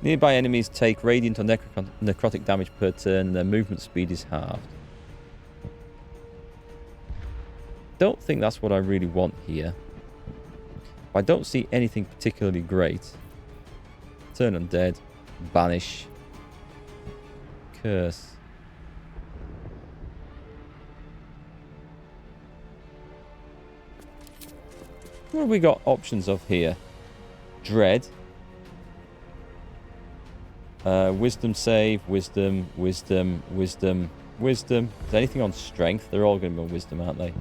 Nearby enemies take radiant or necrotic damage per turn. Their movement speed is halved. Don't think that's what I really want here. I don't see anything particularly great. Turn undead. Banish. Curse. What have we got options of here? Dread. Wisdom save. Wisdom. Wisdom. Wisdom. Wisdom. Is there anything on strength? They're all going to be on wisdom, aren't they?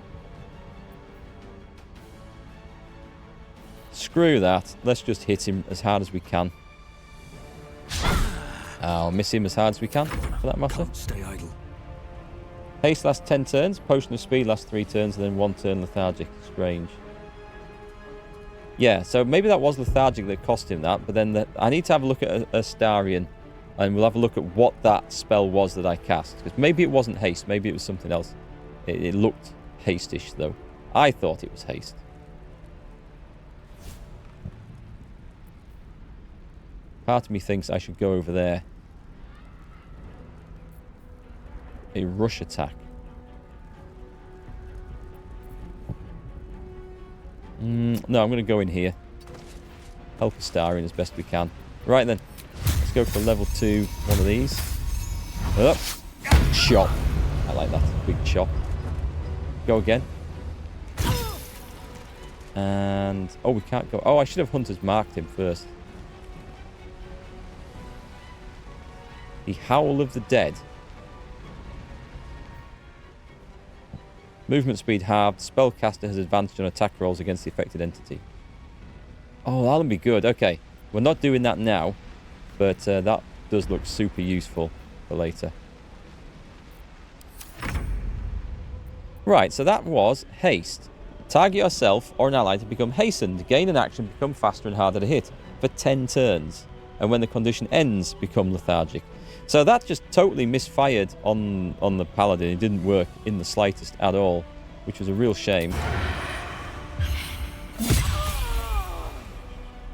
Screw that. Let's just hit him as hard as we can. I'll miss him as hard as we can, for that matter. Can't stay idle. Haste lasts 10 turns. Potion of speed lasts 3 turns, and then 1 turn lethargic. Strange. Yeah, so maybe that was lethargic that cost him that, but then I need to have a look at Astarion, and we'll have a look at what that spell was that I cast. Because maybe it wasn't haste, maybe it was something else. It looked haste-ish, though. I thought it was haste. Part of me thinks I should go over there. A rush attack. No, I'm going to go in here. Help Astarion as best we can. Right then. Let's go for level 2. One of these. Up. Chop. I like that. Big chop. Go again. And... oh, we can't go... oh, I should have Hunter's marked him first. The Howl of the Dead. Movement speed halved. Spellcaster has advantage on attack rolls against the affected entity. Oh, that'll be good. Okay. We're not doing that now. But that does look super useful for later. Right, so that was haste. Target yourself or an ally to become hastened. Gain an action, become faster and harder to hit for 10 turns. And when the condition ends, become lethargic. So that just totally misfired on the Paladin. It didn't work in the slightest at all, which was a real shame.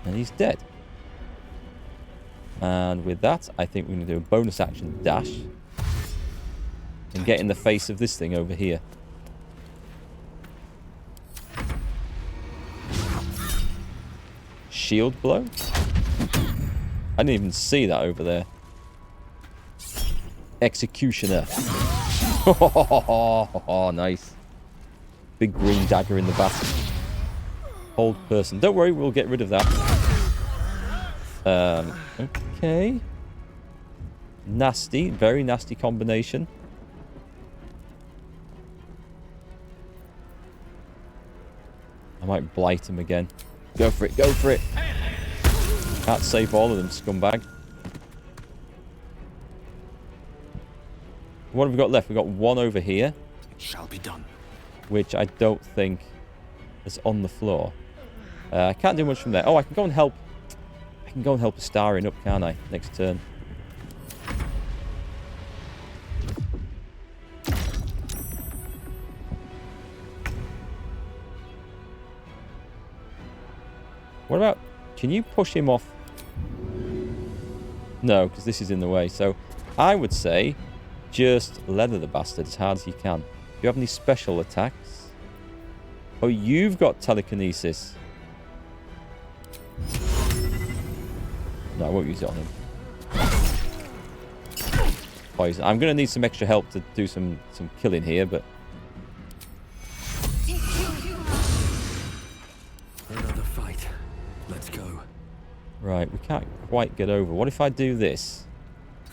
And he's dead. And with that, I think we're going to do a bonus action dash. And get in the face of this thing over here. Shield blow? I didn't even see that over there. Executioner. Oh, nice. Big green dagger in the back. Hold person. Don't worry, we'll get rid of that. Okay. Nasty. Very nasty combination. I might blight him again. Go for it. Go for it. Can't save all of them, scumbag. What have we got left? We've got one over here. It shall be done. Which I don't think is on the floor. I can't do much from there. Oh, I can go and help. I can go and help Astarion up, can't I? Next turn. What about... can you push him off? No, because this is in the way. So I would say just leather the bastard as hard as you can. Do you have any special attacks? Oh, you've got telekinesis. No, I won't use it on him. Poison. I'm going to need some extra help to do some killing here, but... another fight. Let's go. Right, we can't quite get over. What if I do this?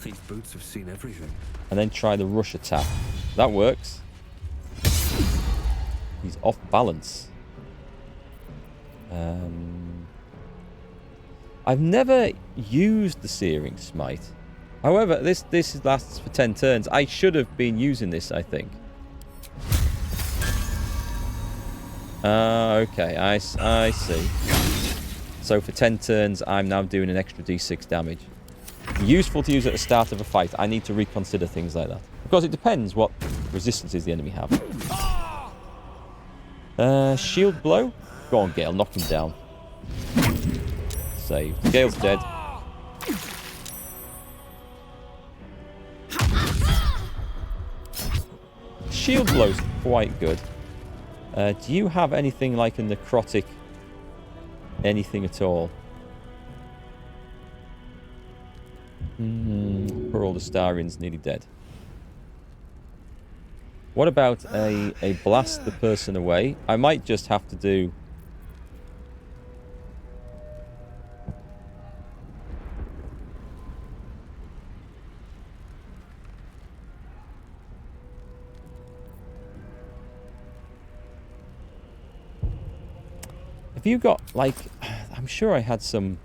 These boots have seen everything. And then try the rush attack. That works. He's off balance. I've never used the Searing Smite. However, this lasts for 10 turns. I should have been using this, I think. Okay, I see. So for 10 turns, I'm now doing an extra d6 damage. Useful to use at the start of a fight. I need to reconsider things like that. Because it depends what resistances the enemy have. Shield blow? Go on, Gale. Knock him down. Saved. Gale's dead. shield blow's quite good. Do you have anything like a necrotic? Anything at all? Poor old Astarian's nearly dead. What about a blast the person away? I might just have to do... Have you got, like... I'm sure I had some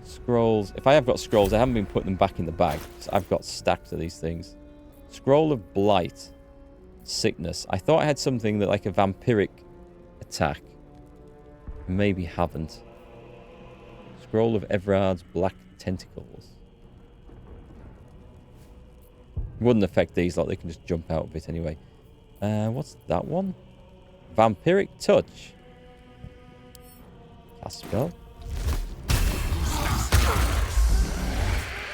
scrolls. If I have got scrolls, I haven't been putting them back in the bag. So I've got stacks of these things. Scroll of Blight. Sickness. I thought I had something that like a vampiric attack. Maybe haven't. Scroll of Everard's Black Tentacles. Wouldn't affect these, like they can just jump out a bit anyway. What's that one? Vampiric Touch. Cast spell.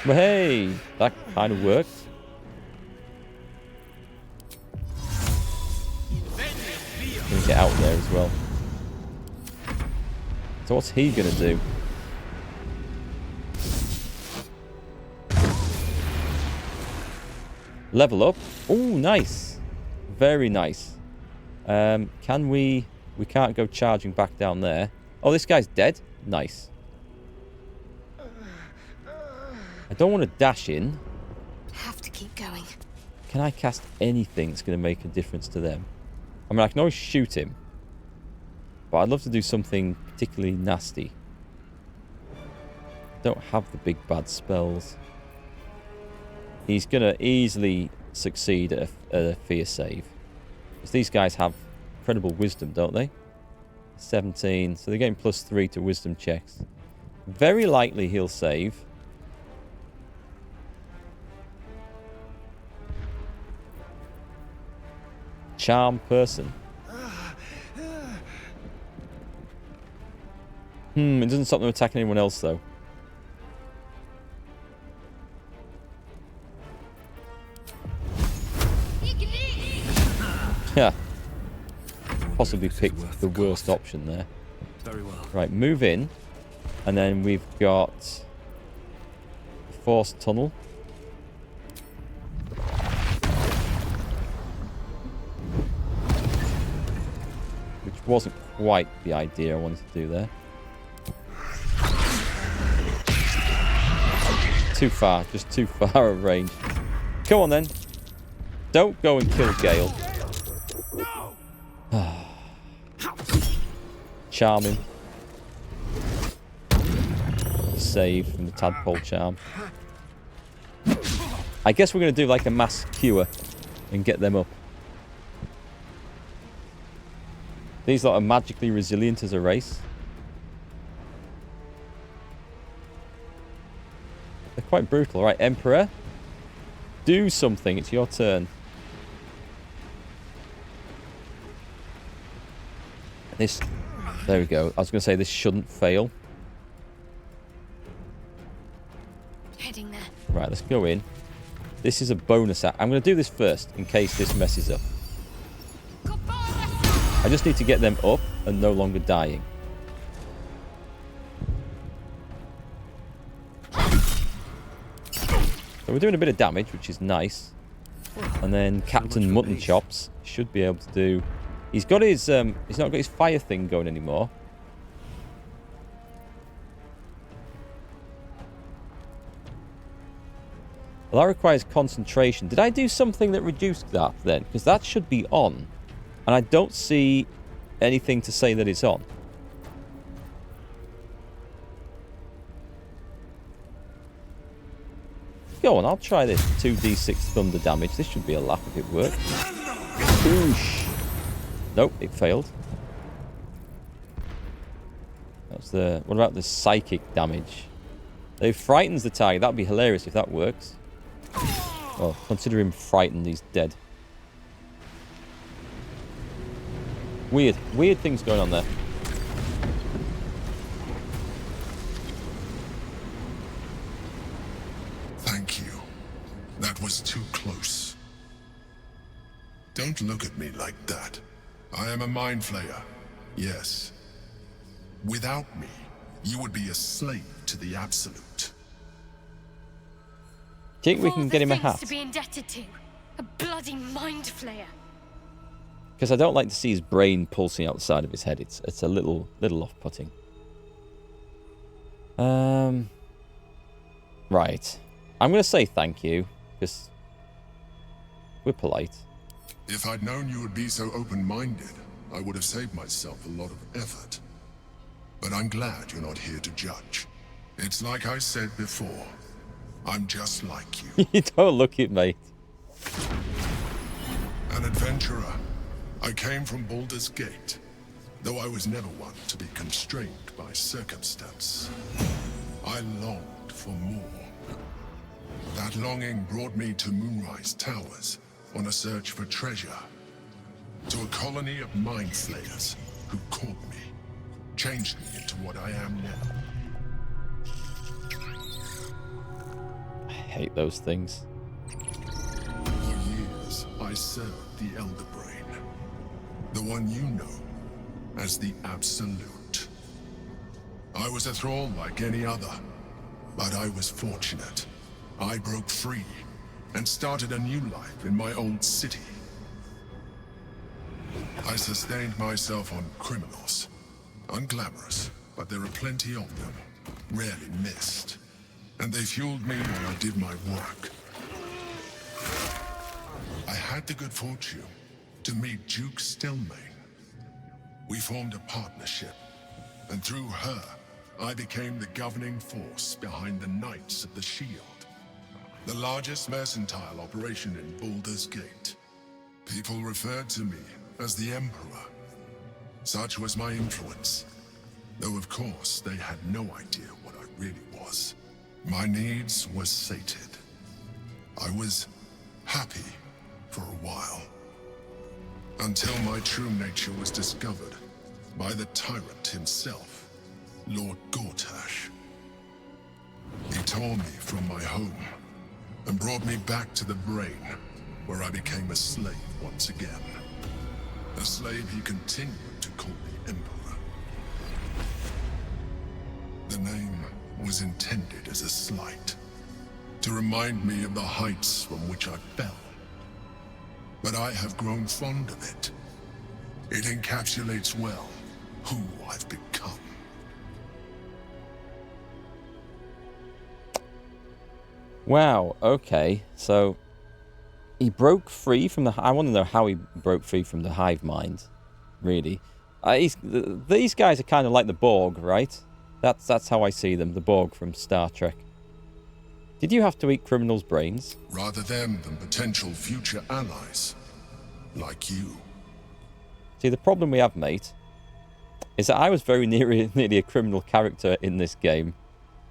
Well, hey, that kind of worked. Can get out there as well. So what's he gonna do? Level up. Oh, nice. Very nice. Can we... We can't go charging back down there. Oh, this guy's dead? Nice. I don't want to dash in. Have to keep going. Can I cast anything that's going to make a difference to them? I mean, I can always shoot him. But I'd love to do something particularly nasty. I don't have the big bad spells. He's going to easily succeed at a fear save. Because these guys have incredible wisdom, don't they? 17. So they're getting +3 to wisdom checks. Very likely he'll save. Charm person. It doesn't stop them attacking anyone else, though. Yeah. Possibly picked the worst option there. Very well. Right, move in. And then we've got the Force Tunnel. Which wasn't quite the idea I wanted to do there. Too far, just too far of range. Come on then. Don't go and kill Gale. Charm him. Save from the tadpole charm. I guess we're going to do like a mass cure and get them up. These lot are magically resilient as a race. They're quite brutal. Right, Emperor. Do something. It's your turn. This... There we go. I was going to say this shouldn't fail. Heading there. Right, let's go in. This is a bonus act. I'm going to do this first in case this messes up. I just need to get them up and no longer dying. So we're doing a bit of damage, which is nice. And then Captain Mutton Chops should be able to do... He's got his... he's not got his fire thing going anymore. Well, that requires concentration. Did I do something that reduced that then? Because that should be on. And I don't see anything to say that it's on. Go on, I'll try this. 2d6 thunder damage. This should be a laugh if it works. Oosh. Nope, it failed. That's the... What about the psychic damage? It frightens the target. That'd be hilarious if that works. Well, consider him frightened. He's dead. Weird things going on there. Thank you. That was too close. Don't look at me like that. I am a mind flayer. Yes. Without me, you would be a slave to the Absolute. Do you think we can get him a Of all the hat? things to be indebted to, a bloody mind flayer. Because I don't like to see his brain pulsing out the side of his head. It's a little off-putting. Right. I'm going to say thank you, because we're polite. If I'd known you would be so open-minded, I would have saved myself a lot of effort. But I'm glad you're not here to judge. It's like I said before. I'm just like you. You don't look it, mate. An adventurer. I came from Baldur's Gate, though I was never one to be constrained by circumstance. I longed for more. That longing brought me to Moonrise Towers on a search for treasure. To a colony of mind flayers who caught me, changed me into what I am now. I hate those things. For years, I served the Elder Brain, the one you know as the Absolute. I was a thrall like any other, but I was fortunate. I broke free and started a new life in my old city. I sustained myself on criminals. Unglamorous, but there are plenty of them, rarely missed. And they fueled me while I did my work. I had the good fortune to meet Duke Stelmane. We formed a partnership, and through her, I became the governing force behind the Knights of the Shield, the largest mercantile operation in Baldur's Gate. People referred to me as the Emperor. Such was my influence, though of course they had no idea what I really was. My needs were sated. I was happy for a while, until my true nature was discovered by the tyrant himself, Lord Gortash. He tore me from my home and brought me back to the Brain, where I became a slave once again. A slave he continued to call the Emperor. The name was intended as a slight, to remind me of the heights from which I fell. But I have grown fond of it. It encapsulates well who I've become. Wow, okay. So, he broke free from the... I want to know how he broke free from the hive mind, really. These guys are kind of like the Borg, right? That's how I see them, the Borg from Star Trek. Did you have to eat criminals' brains? Rather them than potential future allies, like you. See, the problem we have, mate, is that I was very nearly a criminal character in this game.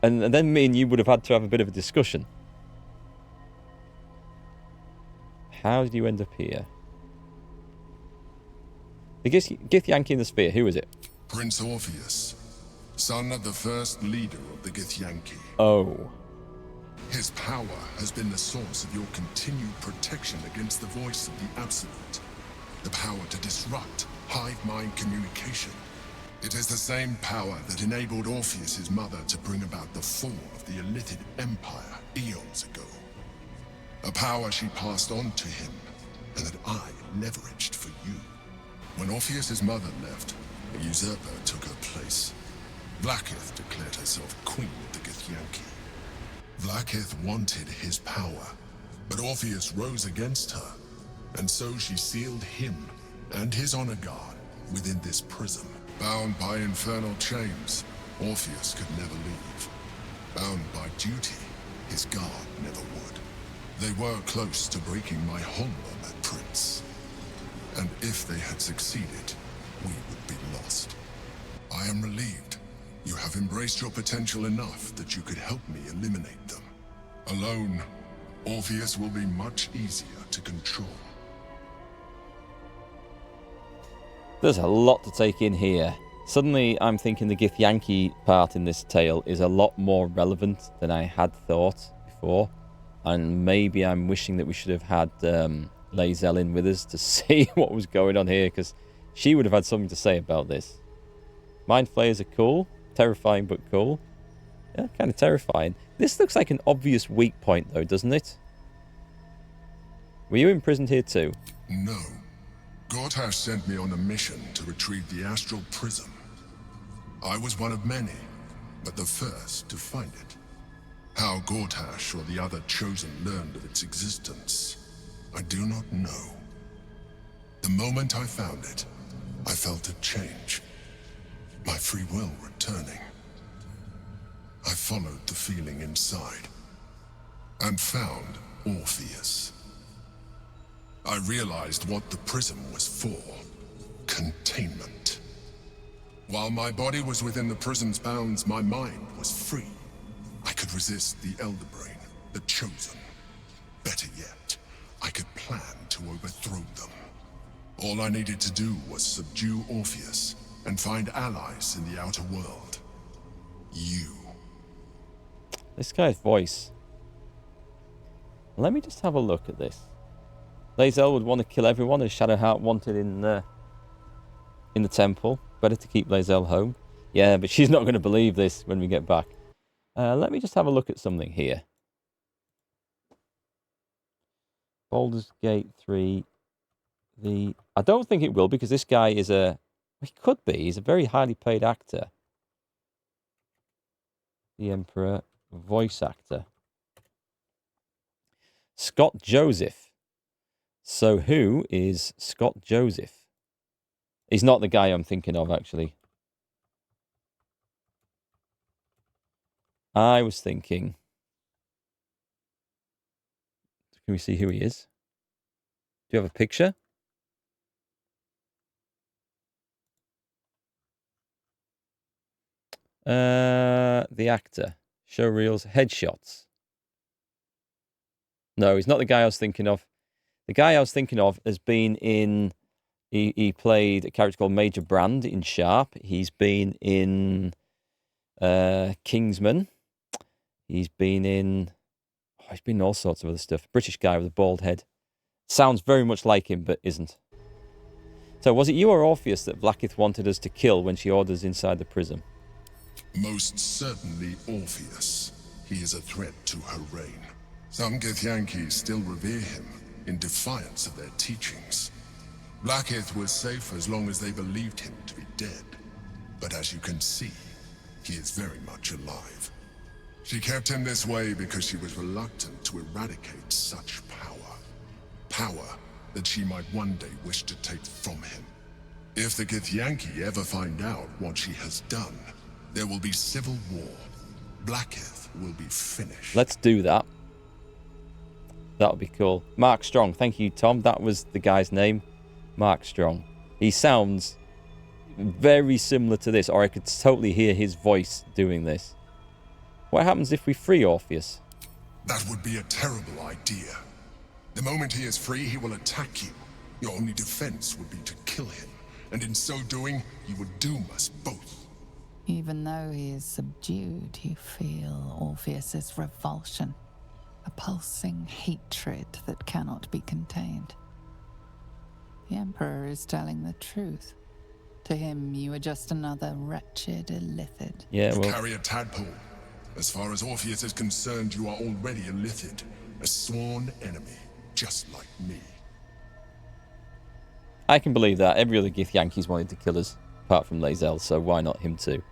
And then me and you would have had to have a bit of a discussion. How did you end up here? The Githyanki in the Sphere, who is it? Prince Orpheus, son of the first leader of the Githyanki. Oh. His power has been the source of your continued protection against the voice of the Absolute. The power to disrupt hive mind communication. It is the same power that enabled Orpheus's mother to bring about the fall of the Illithid Empire eons ago. A power she passed on to him, and that I leveraged for you. When Orpheus's mother left, a usurper took her place. Vlaakith declared herself queen of the Githyanki. Vlaakith wanted his power, but Orpheus rose against her, and so she sealed him and his honor guard within this prison. Bound by infernal chains, Orpheus could never leave. Bound by duty, his guard never would. They were close to breaking my hold on that prince. And if they had succeeded, we would be lost. I am relieved. You have embraced your potential enough that you could help me eliminate them. Alone, Orpheus will be much easier to control. There's a lot to take in here. Suddenly, I'm thinking the Githyanki part in this tale is a lot more relevant than I had thought before. And maybe I'm wishing that we should have had Lae'zel in with us to see what was going on here, because she would have had something to say about this. Mind flayers are cool. Terrifying, but cool. Yeah, kind of terrifying. This looks like an obvious weak point, though, doesn't it? Were you imprisoned here too? No. Gortash sent me on a mission to retrieve the astral prism. I was one of many, but the first to find it. How Gortash or the other chosen learned of its existence, I do not know. The moment I found it, I felt a change. My free will returning. I followed the feeling inside, and found Orpheus. I realized what the prism was for. Containment. While my body was within the prism's bounds, my mind was free. I could resist the Elder Brain, the Chosen. Better yet, I could plan to overthrow them. All I needed to do was subdue Orpheus and find allies in the outer world. You. This guy's voice. Let me just have a look at this. Lae'zel would want to kill everyone as Shadowheart wanted in the temple. Better to keep Lae'zel home. Yeah, but she's not going to believe this when we get back. Let me just have a look at something here. Baldur's Gate 3. I don't think it will, because this guy is he could be. He's a very highly paid actor. The Emperor, voice actor. Scott Joseph. So who is Scott Joseph? He's not the guy I'm thinking of, actually. I was thinking... Can we see who he is? Do you have a picture? The actor. Showreels. Headshots. No, he's not the guy I was thinking of. The guy I was thinking of has been in... He played a character called Major Brand in Sharp. He's been in Kingsman. He's been in all sorts of other stuff. British guy with a bald head. Sounds very much like him, but isn't. So was it you or Orpheus that Vlaakith wanted us to kill when she orders inside the prism? Most certainly Orpheus. He is a threat to her reign. Some Githyanki still revere him in defiance of their teachings. Vlaakith was safe as long as they believed him to be dead. But as you can see, he is very much alive. She kept him this way because she was reluctant to eradicate such power. Power that she might one day wish to take from him. If the Githyanki ever find out what she has done, there will be civil war. Vlaakith will be finished. Let's do that. That would be cool. Mark Strong. Thank you, Tom. That was the guy's name. Mark Strong. He sounds very similar to this, or I could totally hear his voice doing this. What happens if we free Orpheus? That would be a terrible idea. The moment he is free, he will attack you. Your only defense would be to kill him, and in so doing, you would doom us both. Even though he is subdued, you feel Orpheus's revulsion, a pulsing hatred that cannot be contained. The Emperor is telling the truth. To him, you are just another wretched illithid. Yeah, well... You carry a tadpole. As far as Orpheus is concerned, you are already a illithid, a sworn enemy, just like me. I can believe that. Every other Githyanki's wanted to kill us, apart from Lae'zel, so why not him too?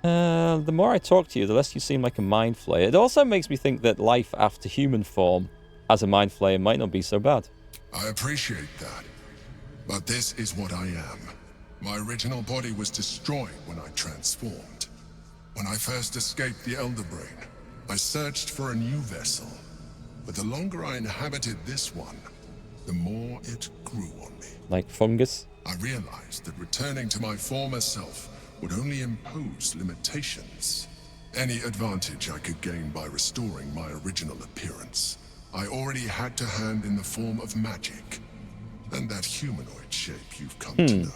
The more I talk to you, the less you seem like a mind flayer. It also makes me think that life after human form as a mind flayer might not be so bad. I appreciate that. But this is what I am. My original body was destroyed when I transformed. When I first escaped the Elder Brain, I searched for a new vessel. But the longer I inhabited this one, the more it grew on me. Like fungus? I realized that returning to my former self would only impose limitations. Any advantage I could gain by restoring my original appearance, I already had to hand in the form of magic, and that humanoid shape you've come to know.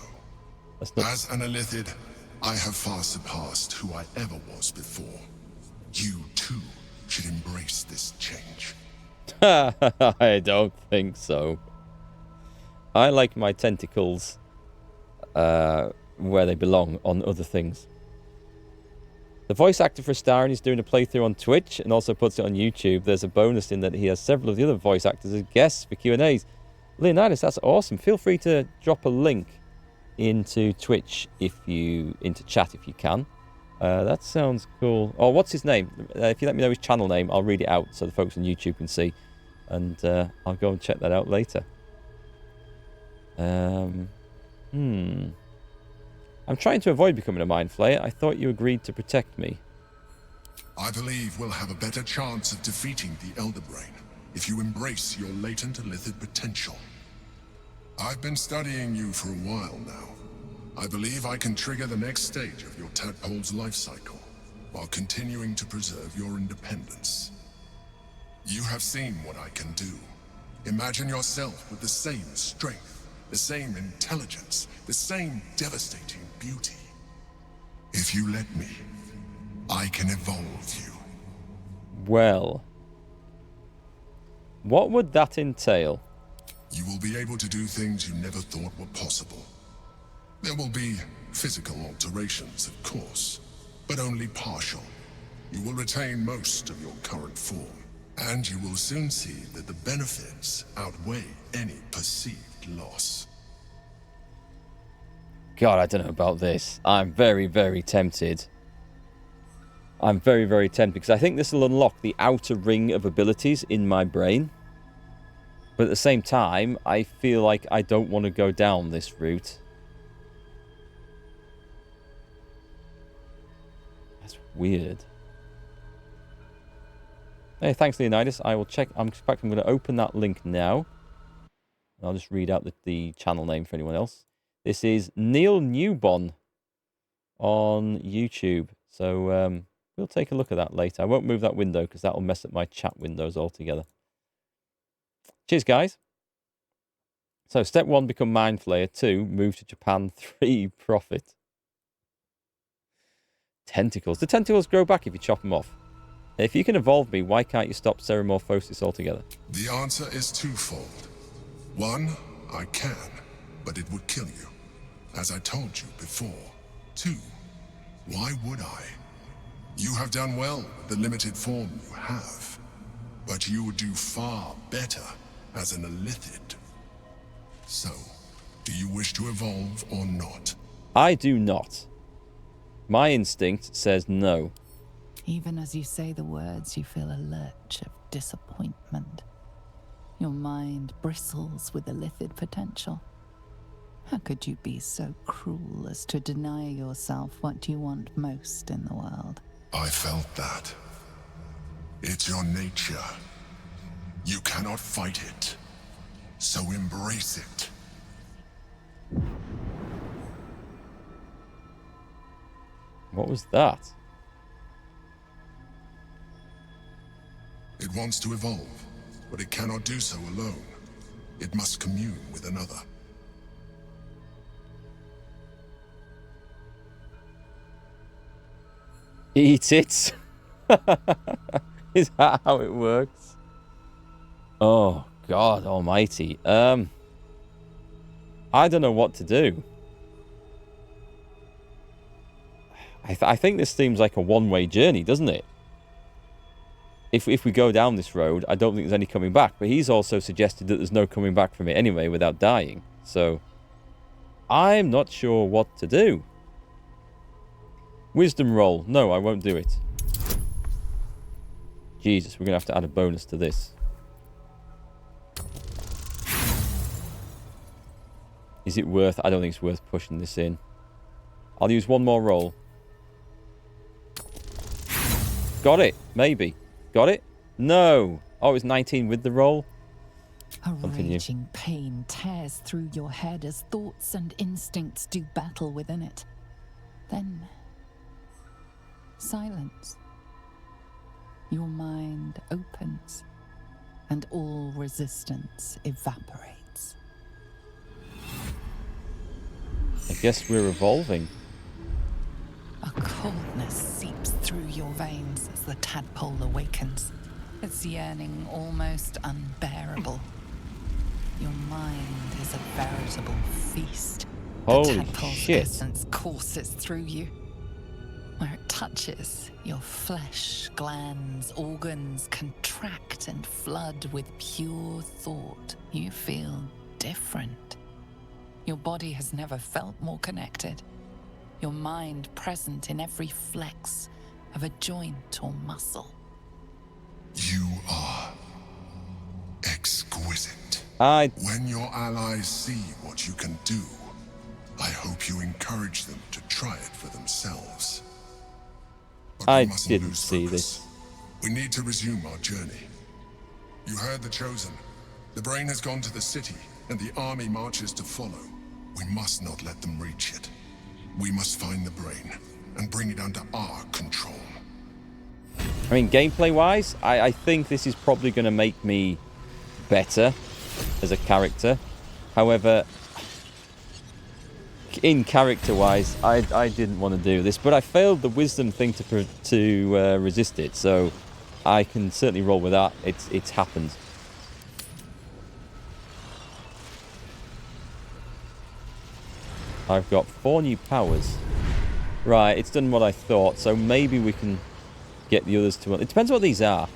As an illithid, I have far surpassed who I ever was before. You, too, should embrace this change. I don't think so. I like my tentacles where they belong, on other things. The voice actor for Starin is doing a playthrough on Twitch and also puts it on YouTube. There's a bonus in that he has several of the other voice actors as guests for Q&As. Leonidas, that's awesome. Feel free to drop a link into Twitch into chat if you can. That sounds cool. Oh, what's his name? If you let me know his channel name, I'll read it out so the folks on YouTube can see. And I'll go and check that out later. I'm trying to avoid becoming a Mind Flayer. I thought you agreed to protect me. I believe we'll have a better chance of defeating the Elder Brain if you embrace your latent Illithid potential. I've been studying you for a while now. I believe I can trigger the next stage of your tadpole's life cycle, while continuing to preserve your independence. You have seen what I can do. Imagine yourself with the same strength, the same intelligence, the same devastating beauty. If you let me, I can evolve you. Well, what would that entail? You will be able to do things you never thought were possible. There will be physical alterations, of course, but only partial. You will retain most of your current form, and you will soon see that the benefits outweigh any perceived loss. God, I don't know about this. I'm very, very tempted. I'm very, very tempted because I think this will unlock the outer ring of abilities in my brain. But at the same time, I feel like I don't want to go down this route. That's weird. Hey, thanks, Leonidas. I will check. In fact, I'm going to open that link now. I'll just read out the channel name for anyone else. This is Neil Newbon on YouTube. So we'll take a look at that later. I won't move that window because that will mess up my chat windows altogether. Cheers, guys. So, step 1, become Mind Flayer. 2, move to Japan. 3, profit. Tentacles. The tentacles grow back if you chop them off. If you can evolve me, why can't you stop Ceramorphosis altogether? The answer is twofold. 1, I can, but it would kill you, as I told you before. 2, why would I? You have done well with the limited form you have, but you would do far better as an Illithid. So, do you wish to evolve or not? I do not. My instinct says no. Even as you say the words, you feel a lurch of disappointment. Your mind bristles with Illithid potential. How could you be so cruel as to deny yourself what you want most in the world? I felt that. It's your nature. You cannot fight it, so embrace it. What was that? It wants to evolve, but it cannot do so alone. It must commune with another. Eat it. Is that how it works? Oh, God almighty. I don't know what to do. I think this seems like a one-way journey, doesn't it? If we go down this road, I don't think there's any coming back. But he's also suggested that there's no coming back from it anyway without dying. So, I'm not sure what to do. Wisdom roll. No, I won't do it. Jesus, we're going to have to add a bonus to this. Is it worth... I don't think it's worth pushing this in. I'll use one more roll. Got it. Maybe. Got it? No. Oh, it was 19 with the roll. A Continue. raging pain tears through your head as thoughts and instincts do battle within it. Then... silence. Your mind opens, and all resistance evaporates. I guess we're evolving. A coldness seeps through your veins as the tadpole awakens. its yearning almost unbearable. Your mind is a veritable feast. Holy The tadpole's shit. essence courses through you. Where it touches, your flesh, glands, organs contract and flood with pure thought. You feel different. Your body has never felt more connected. Your mind present in every flex of a joint or muscle. You are exquisite. I When your allies see what you can do, I hope you encourage them to try it for themselves. But I we mustn't didn't lose see focus. this. We need to resume our journey. You heard the Chosen. The brain has gone to the city, and the army marches to follow. We must not let them reach it. We must find the brain and bring it under our control. I mean, gameplay-wise, I think this is probably going to make me better as a character. However, in character-wise, I didn't want to do this, but I failed the wisdom thing to resist it, so I can certainly roll with that. It's happened. I've got 4 new powers. Right, it's done what I thought, so maybe we can get the others to... It depends what these are.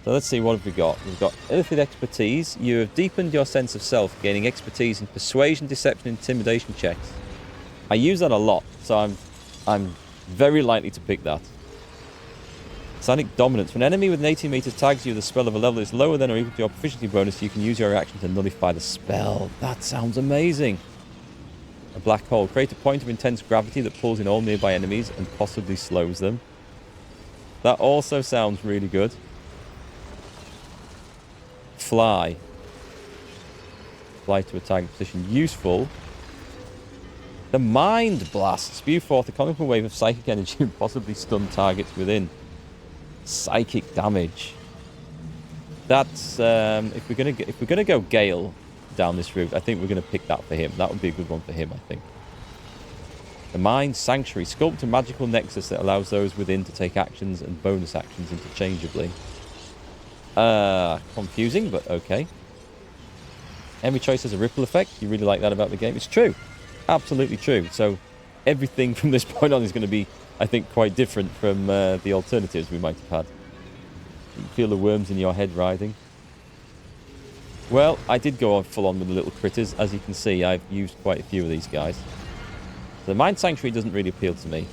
So let's see, what have we got? We've got earthly expertise. You have deepened your sense of self, gaining expertise in persuasion, deception, and intimidation checks. I use that a lot, so I'm very likely to pick that. Psionic dominance. When an enemy with an 18 meter tags you with a spell of a level that is lower than or equal to your proficiency bonus, you can use your reaction to nullify the spell. That sounds amazing. A black hole. Create a point of intense gravity that pulls in all nearby enemies and possibly slows them. That also sounds really good. Fly. Fly to a target position. Useful. The Mind Blast. Spew forth a comical wave of psychic energy and possibly stun targets within. Psychic damage. That's if we're gonna go Gale down this route, I think we're gonna pick that for him. That would be a good one for him, I think. The Mind Sanctuary. Sculpt a magical nexus that allows those within to take actions and bonus actions interchangeably. Confusing, but okay. Every choice has a ripple effect. You really like that about the game. It's true. Absolutely true. So everything from this point on is going to be, I think, quite different from the alternatives we might have had. You can feel the worms in your head writhing. Well, I did go on full on with the little critters. As you can see, I've used quite a few of these guys. The Mind Sanctuary doesn't really appeal to me.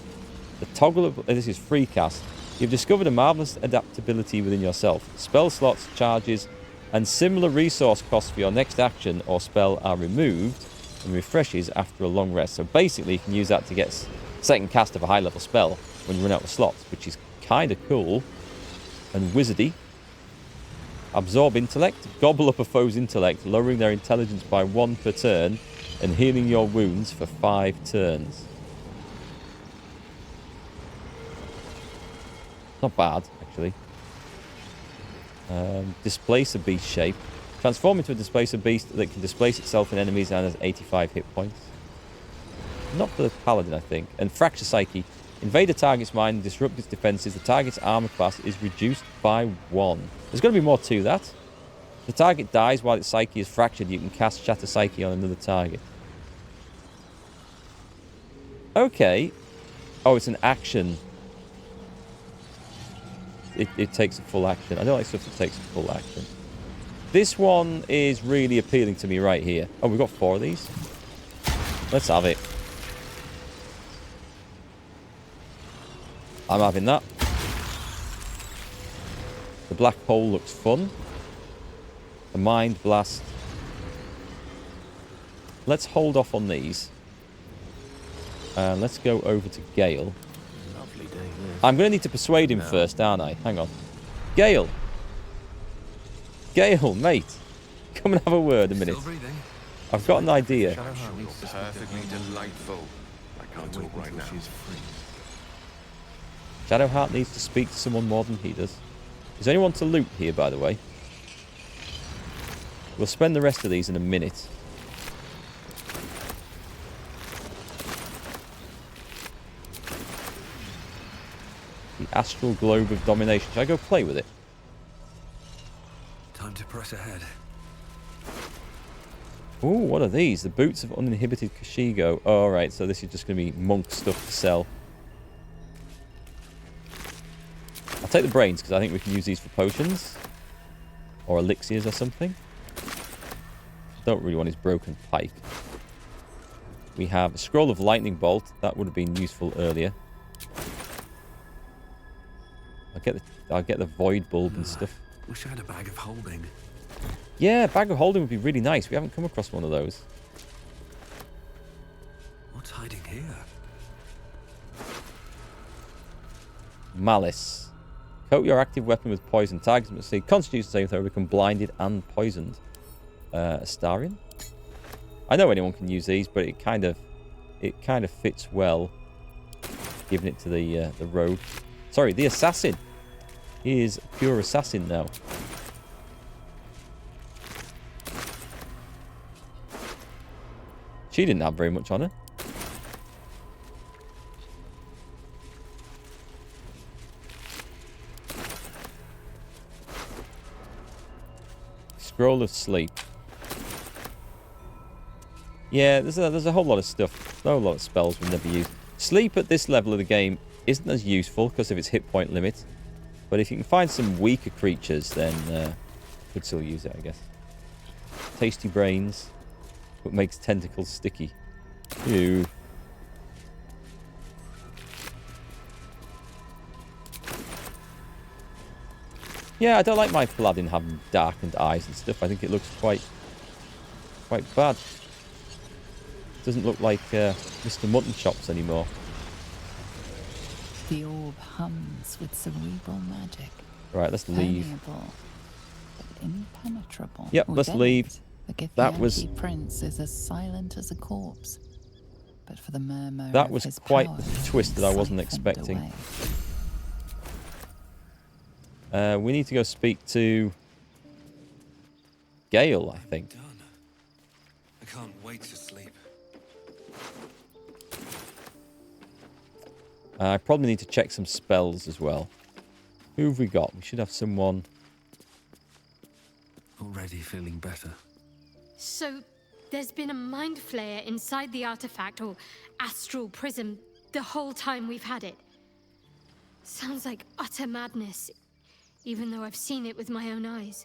The toggle, this is free cast. You've discovered a marvellous adaptability within yourself. Spell slots, charges, and similar resource costs for your next action or spell are removed and refreshes after a long rest. So basically, you can use that to get second cast of a high-level spell when you run out of slots, which is kind of cool and wizardy. Absorb intellect. Gobble up a foe's intellect, lowering their intelligence by 1 per turn and healing your wounds for 5 turns. Not bad, actually. Displace a beast shape. Transform into a displacer beast that can displace itself in enemies and has 85 hit points. Not for the Paladin, I think. And Fracture Psyche. Invade a target's mind and disrupt its defenses. The target's armor class is reduced by 1. There's going to be more to that. If the target dies while its psyche is fractured, you can cast Shatter Psyche on another target. Okay. Oh, it's an action. It takes a full action. I don't like stuff that takes a full action. This one is really appealing to me right here. Oh, we've got 4 of these. Let's have it. I'm having that. The black hole looks fun. The Mind Blast. Let's hold off on these. And let's go over to Gale. Lovely day, I'm going to need to persuade him first, aren't I? Hang on. Gale! Gale, mate! Come and have a word a minute. Still breathing. I've got an idea. Perfectly delightful. I can't talk right now. Shadowheart needs to speak to someone more than he does. Is there anyone to loot here, by the way? We'll spend the rest of these in a minute. The Astral Globe of Domination. Should I go play with it? to press ahead. Ooh, what are these? The boots of uninhibited Kashigo. Oh, right, so this is just going to be monk stuff to sell. I'll take the brains because I think we can use these for potions. Or elixirs or something. Don't really want his broken pike. We have a scroll of lightning bolt. That would have been useful earlier. I'll get the void bulb and stuff. Wish I had a bag of holding. Yeah, bag of holding would be really nice. We haven't come across one of those. What's hiding here? Malice. Coat your active weapon with poison. Targets must see Constitution saving throw, become blinded and poisoned. Astarion. I know anyone can use these, but it kind of fits well. Giving it to the rogue. Sorry, the assassin. He is a pure assassin now. She didn't have very much on her. Scroll of sleep. Yeah, there's a whole lot of stuff. A whole lot of spells we never use. Sleep at this level of the game isn't as useful because of its hit point limit. But if you can find some weaker creatures, then you could still use it, I guess. Tasty brains. What makes tentacles sticky. Ew. Yeah, I don't like my Paladin having darkened eyes and stuff. I think it looks quite bad. Doesn't look like Mr. Mutton Chops anymore. The orb hums with cerebral magic. Right, let's leave. Permeable, but impenetrable. Yep, let's Within leave. it, the That was Githyanki prince is as silent as a corpse. But for the murmur that of was his quite power, the twist that I wasn't siphoned expecting. away. We need to go speak to Gale, I think. Done. I can't wait to sleep. I probably need to check some spells as well. Who have we got? We should have someone. Already feeling better. So, there's been a mind flayer inside the artifact, or astral prism, the whole time we've had it. Sounds like utter madness, even though I've seen it with my own eyes.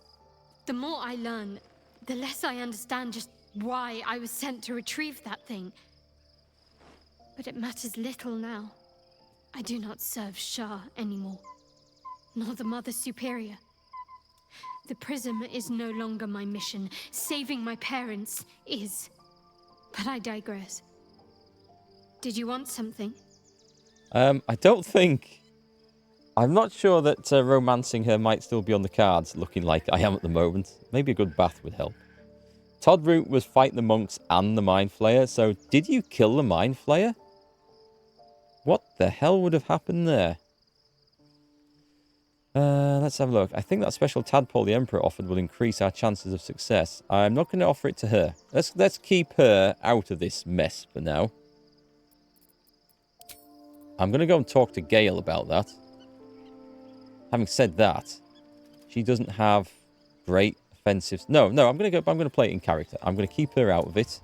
The more I learn, the less I understand just why I was sent to retrieve that thing. But it matters little now. I do not serve Shah anymore, nor the Mother Superior. The prism is no longer my mission. Saving my parents is. But I digress. Did you want something? I don't think. I'm not sure that romancing her might still be on the cards, looking like I am at the moment. Maybe a good bath would help. Todroot was fighting the monks and the Mind Flayer, so did you kill the Mind Flayer? What the hell would have happened there? Let's have a look. I think that special tadpole the Emperor offered will increase our chances of success. I'm not going to offer it to her. Let's keep her out of this mess for now. I'm going to go and talk to Gale about that. Having said that, she doesn't have great offensives. No, I'm going to play it in character. I'm going to keep her out of it.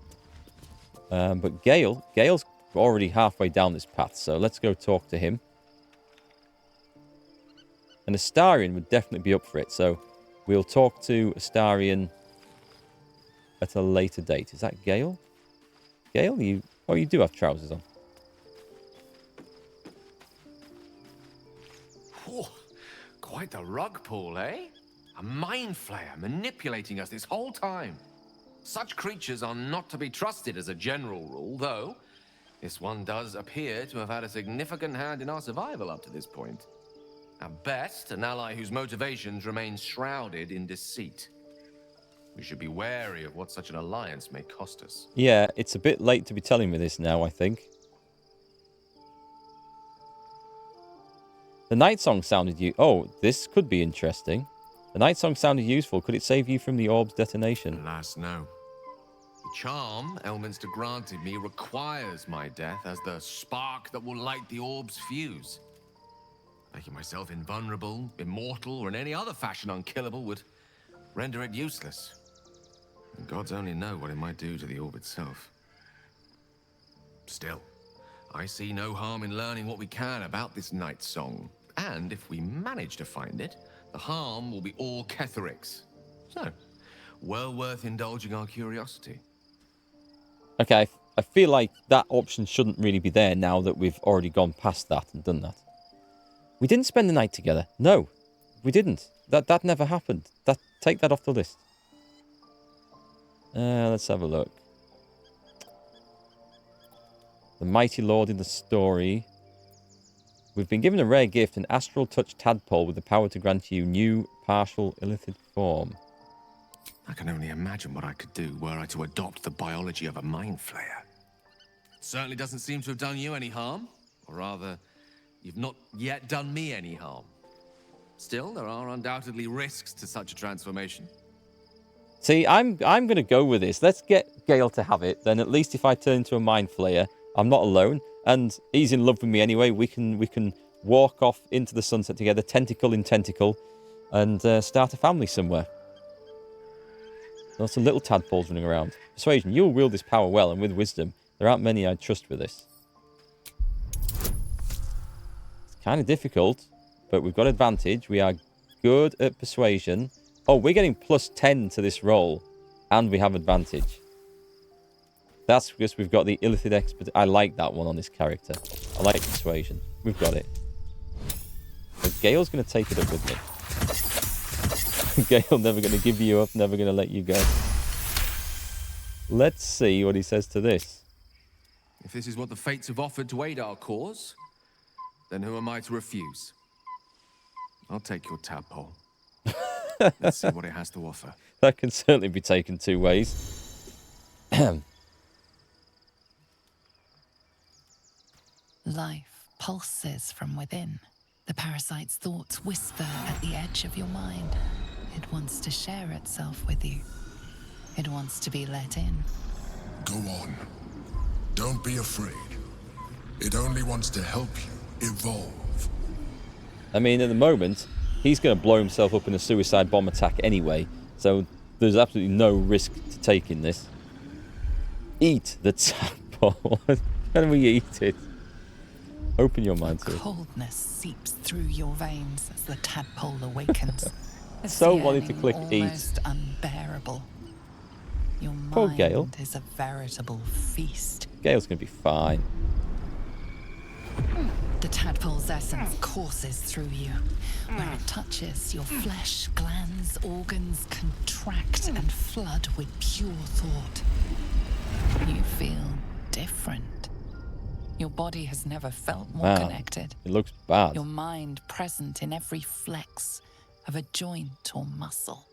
But Gale's already halfway down this path, so let's go talk to him. And Astarion would definitely be up for it, so we'll talk to Astarion at a later date. Is that Gale? Gale, you do have trousers on. Oh, quite the rug pull, eh? A mind flayer manipulating us this whole time. Such creatures are not to be trusted as a general rule, though this one does appear to have had a significant hand in our survival up to this point. At best, an ally whose motivations remain shrouded in deceit. We should be wary of what such an alliance may cost us. Yeah, it's a bit late to be telling me this now, I think. The night song sounded Oh, this could be interesting. The night song sounded useful. Could it save you from the orb's detonation? Alas, no. The charm Elminster granted me requires my death as the spark that will light the orb's fuse. Making myself invulnerable, immortal, or in any other fashion unkillable would render it useless. And gods only know what it might do to the orb itself. Still, I see no harm in learning what we can about this night song. And if we manage to find it, the harm will be all Ketheric's. So, well worth indulging our curiosity. Okay, I feel like that option shouldn't really be there now that we've already gone past that and done that. We didn't spend the night together. No, we didn't. That never happened. Take that off the list. Let's have a look. The Mighty Lord in the story. We've been given a rare gift, an astral touch tadpole with the power to grant you new partial illithid form. I can only imagine what I could do were I to adopt the biology of a mind flayer. It certainly doesn't seem to have done you any harm. Or rather, you've not yet done me any harm. Still, there are undoubtedly risks to such a transformation. See, I'm going to go with this. Let's get Gale to have it. Then at least if I turn into a mind flayer, I'm not alone. And he's in love with me anyway. We can walk off into the sunset together, tentacle in tentacle, and start a family somewhere. Lots of little tadpoles running around. Persuasion, you'll wield this power well and with wisdom. There aren't many I'd trust with this. It's kind of difficult, but we've got advantage. We are good at persuasion. Oh, we're getting plus 10 to this roll, and we have advantage. That's because we've got the illithid expert. I like that one on this character. I like persuasion. We've got it. But Gale's going to take it up with me. Gale never going to give you up, never going to let you go. Let's see what he says to this. If this is what the fates have offered to aid our cause, then who am I to refuse? I'll take your tadpole. Let's see what it has to offer. That can certainly be taken two ways. Life pulses from within. The parasite's thoughts whisper at the edge of your mind. It wants to share itself with you. It wants to be let in. Go on. Don't be afraid. It only wants to help you evolve. I mean, at the moment, he's going to blow himself up in a suicide bomb attack anyway, so there's absolutely no risk to taking this. Eat the tadpole. Can we eat it? Open your mind to it. Coldness seeps through your veins as the tadpole awakens. So wanted to click eat. Almost unbearable. Your Poor mind Gale. is a veritable feast. Gale's going to be fine. The tadpole's essence courses through you. Where it touches, your flesh, glands, organs contract and flood with pure thought. You feel different. Your body has never felt more Wow. connected. It looks bad. Your mind present in every flex of a joint or muscle.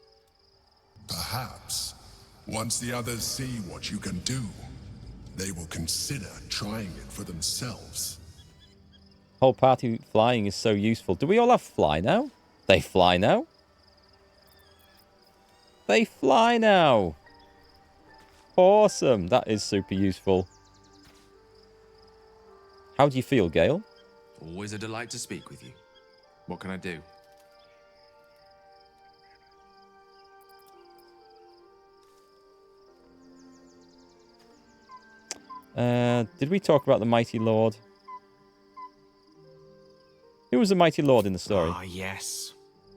Perhaps, once the others see what you can do, they will consider trying it for themselves. Whole party flying is so useful. Do we all have fly now? They fly now? They fly now! Awesome! That is super useful. How do you feel, Gale? Always a delight to speak with you. What can I do? Did we talk about the Mighty Lord? Who was the Mighty Lord in the story? Ah, yes.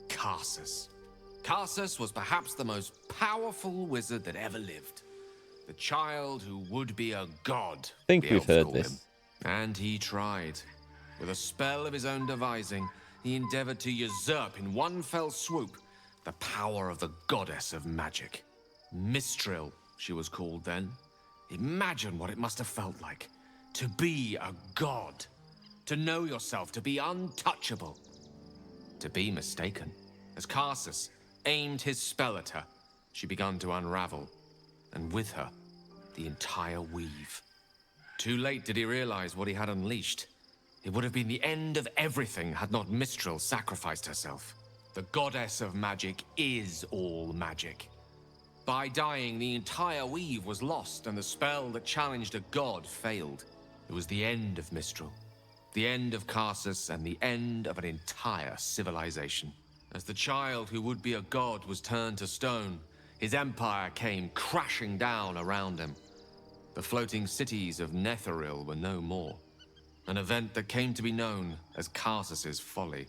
Karsus. Karsus was perhaps the most powerful wizard that ever lived. The child who would be a god. I think the we've elves heard called this. him. And he tried. With a spell of his own devising, he endeavored to usurp in one fell swoop the power of the goddess of magic. Mistral, she was called then. Imagine what it must have felt like to be a god. To know yourself, to be untouchable. To be mistaken. As Karsus aimed his spell at her, she began to unravel. And with her, the entire weave. Too late did he realize what he had unleashed. It would have been the end of everything had not Mistral sacrificed herself. The goddess of magic is all magic. By dying, the entire weave was lost, and the spell that challenged a god failed. It was the end of Mistral. The end of Karsus, and the end of an entire civilization. As the child who would be a god was turned to stone, his empire came crashing down around him. The floating cities of Netheril were no more. An event that came to be known as Karsus's folly.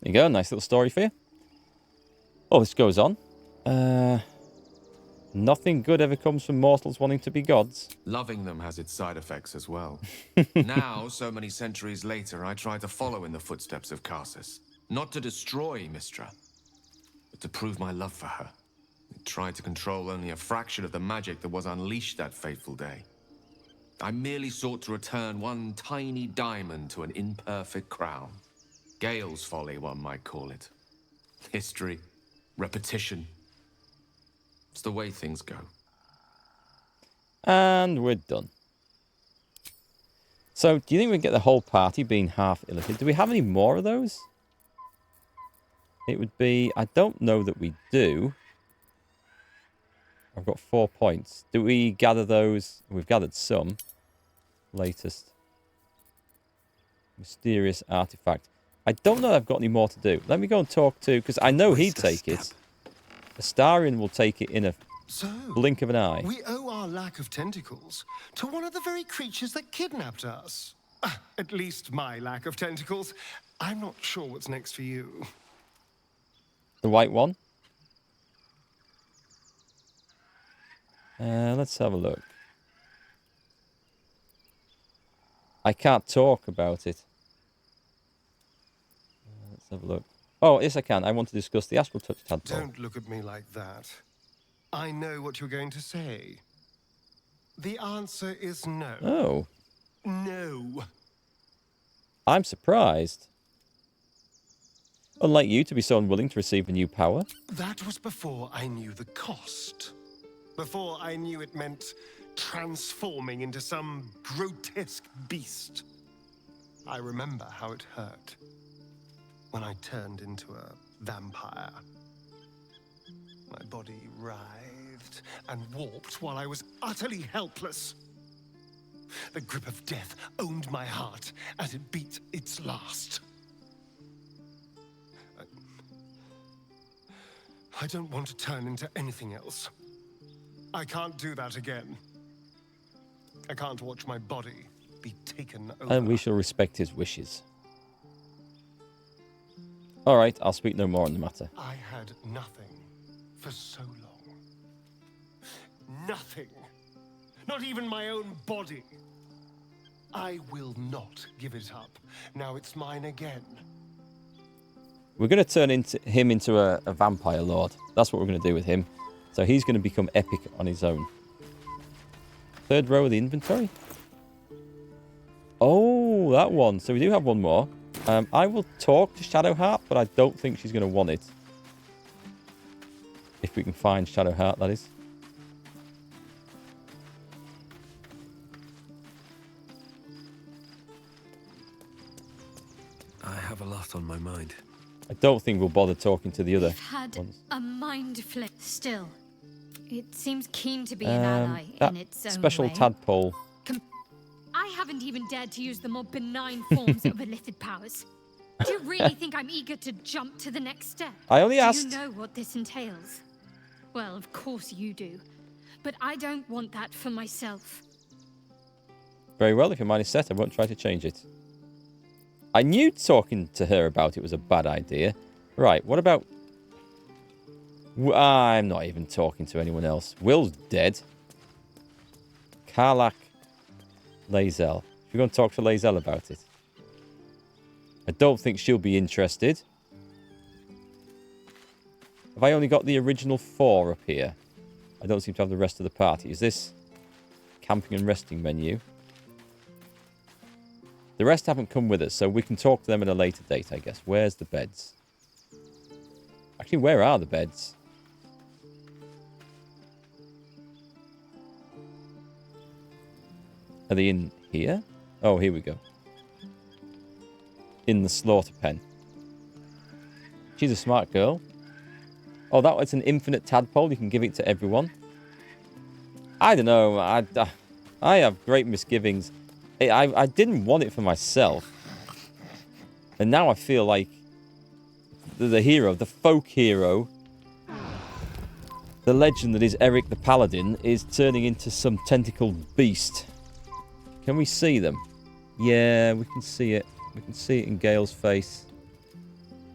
There you go, nice little story for you. Oh, this goes on. Nothing good ever comes from mortals wanting to be gods. Loving them has its side effects as well. Now, so many centuries later, I try to follow in the footsteps of Karsus. Not to destroy Mystra, but to prove my love for her. And try to control only a fraction of the magic that was unleashed that fateful day. I merely sought to return one tiny diamond to an imperfect crown. Gale's folly, one might call it. History, repetition. It's the way things go. And we're done. So, do you think we get the whole party being half illithid? Do we have any more of those? It would be... I don't know that we do. I've got 4 points. Do we gather those? We've gathered some. Latest. Mysterious artifact. I don't know that I've got any more to do. Let me go and talk to... Because I know he'd take it. Astarion will take it in a blink of an eye. We owe our lack of tentacles to one of the very creatures that kidnapped us. At least my lack of tentacles. I'm not sure what's next for you. The white one? Let's have a look. I can't talk about it. Let's have a look. Oh, yes I can. I want to discuss the Astral Touch tadpole. Don't look at me like that. I know what you're going to say. The answer is no. Oh. No. I'm surprised. Unlike you to be so unwilling to receive a new power. That was before I knew the cost. Before I knew it meant transforming into some grotesque beast. I remember how it hurt when I turned into a vampire. My body writhed and warped while I was utterly helpless. The grip of death owned my heart as it beat its last. I don't want to turn into anything else. I can't do that again. I can't watch my body be taken over. And we shall respect his wishes. Alright, I'll speak no more on the matter. I had nothing for so long. Nothing. Not even my own body. I will not give it up. Now it's mine again. We're going to turn him into a vampire lord. That's what we're going to do with him. So he's going to become epic on his own. Third row of the inventory. Oh, that one. So we do have one more. I will talk to Shadowheart, but I don't think she's going to want it. If we can find Shadowheart, that is. I have a lot on my mind. I don't think we'll bother talking to the other We've had ones. a mind flip still. It seems keen to be an ally That in its own special way. tadpole. I haven't even dared to use the more benign forms of illithid powers. Do you really think I'm eager to jump to the next step? I only asked. Do you know what this entails? Well, of course you do. But I don't want that for myself. Very well, if your mind is set, I won't try to change it. I knew talking to her about it was a bad idea. Right, what about... I'm not even talking to anyone else. Will's dead. Karlach. Lae'zel. We're going to talk to Lae'zel about it. I don't think she'll be interested. Have I only got the original 4 up here? I don't seem to have the rest of the party. Is this camping and resting menu? The rest haven't come with us, so we can talk to them at a later date, I guess. Where's the beds? Actually, where are the beds? Are they in here? Oh, here we go. In the slaughter pen. She's a smart girl. Oh, that was an infinite tadpole. You can give it to everyone. I don't know. I have great misgivings. I didn't want it for myself. And now I feel like the hero, the folk hero, the legend that is Eric the Paladin, is turning into some tentacled beast. Can we see them? Yeah, we can see it. We can see it in Gale's face.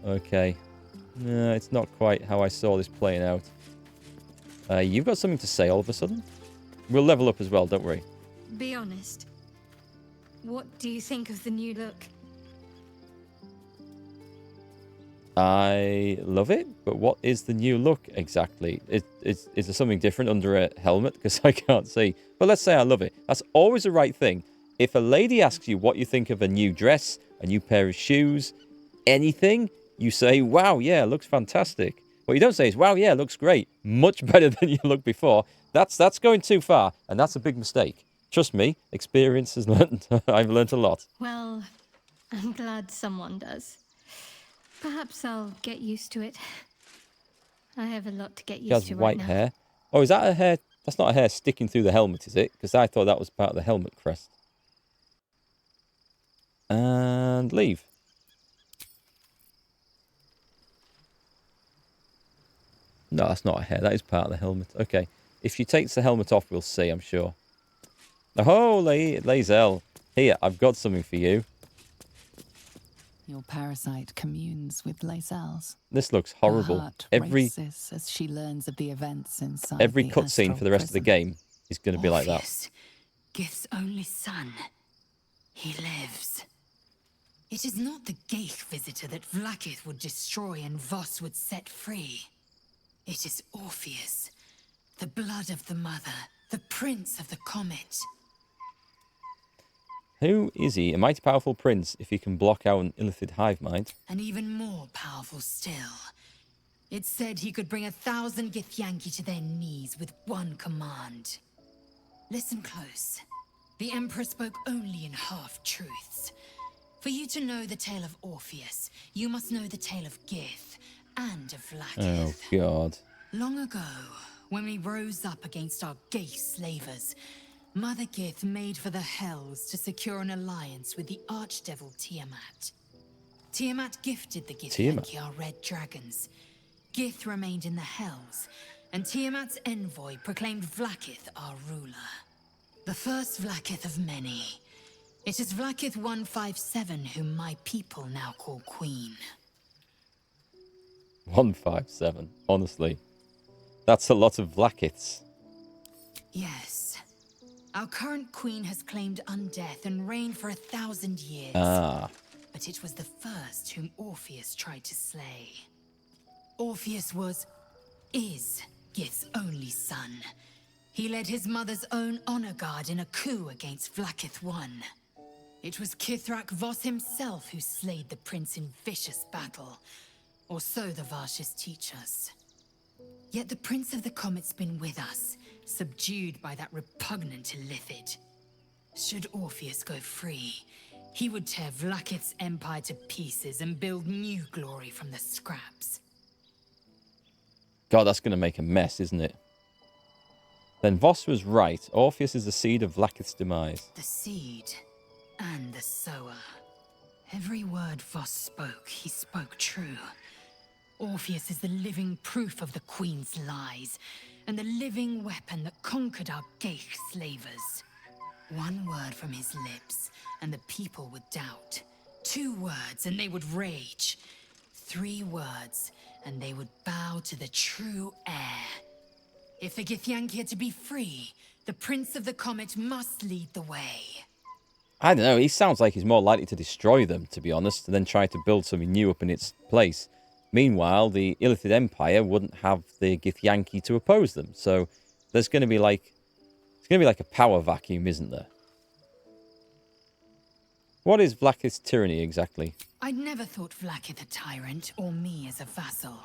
Okay. No, it's not quite how I saw this playing out. You've got something to say all of a sudden? We'll level up as well, don't worry. Be honest. What do you think of the new look? I love it, but what is the new look exactly? Is there something different under a helmet? Because I can't see. But let's say I love it. That's always the right thing. If a lady asks you what you think of a new dress, a new pair of shoes, anything, you say, wow, yeah, looks fantastic. What you don't say is, wow, yeah, looks great. Much better than you looked before. That's going too far, and that's a big mistake. Trust me, experience has learned. I've learned a lot. Well, I'm glad someone does. Perhaps I'll get used to it. I have a lot to get She used has to white right now. hair. Oh, is that her hair? That's not a hair sticking through the helmet, is it? Because I thought that was part of the helmet crest. And leave. No, that's not a hair. That is part of the helmet. Okay. If she takes the helmet off, we'll see, I'm sure. Oh, Lae'zel. Here, I've got something for you. Your parasite communes with Lae'zel's. This looks Her horrible. heart Every races as she learns of the events inside every the cutscene astral for the rest of the prison. game is going to be like that. Orpheus, Gith's only son. He lives. It is not the Geich visitor that Vlaakith would destroy and Voss would set free. It is Orpheus, the blood of the mother, the prince of the comet. Who is he? A mighty powerful prince if he can block out an illithid hive mind. And even more powerful still. It said he could bring 1,000 Githyanki to their knees with one command. Listen close. The Emperor spoke only in half-truths. For you to know the tale of Orpheus, you must know the tale of Gith and of Vlaakith. Oh, God. Long ago, when we rose up against our gay slavers, Mother Gith made for the Hells to secure an alliance with the archdevil Tiamat. Tiamat gifted the Githyanki our red dragons. Gith remained in the Hells, and Tiamat's envoy proclaimed Vlaakith our ruler. The first Vlaakith of many. It is Vlaakith 157 whom my people now call Queen. 157. Honestly. That's a lot of Vlaakiths. Yes. Our current queen has claimed undeath and reigned for 1,000 years. Ah. But it was the first whom Orpheus tried to slay. Orpheus is Gith's only son. He led his mother's own honor guard in a coup against Vlaakith I. It was Kithrak Voss himself who slayed the prince in vicious battle. Or so the Varshas teach us. Yet the Prince of the Comet's been with us, subdued by that repugnant illithid. Should Orpheus go free, he would tear Vlaakith's empire to pieces and build new glory from the scraps. God, that's going to make a mess, isn't it? Then Voss was right. Orpheus is the seed of Vlaakith's demise. The seed and the sower. Every word Voss spoke, he spoke true. Orpheus is the living proof of the Queen's lies, and the living weapon that conquered our Geich slavers. One word from his lips, and the people would doubt. 2 words, and they would rage. 3 words, and they would bow to the true heir. If the Githyanki are to be free, the Prince of the Comet must lead the way. I don't know. He sounds like he's more likely to destroy them, to be honest, and then try to build something new up in its place. Meanwhile, the Illithid Empire wouldn't have the Githyanki to oppose them. So there's going to be like... It's going to be like a power vacuum, isn't there? What is Vlaakith's tyranny exactly? I'd never thought Vlaakith a tyrant, or me as a vassal.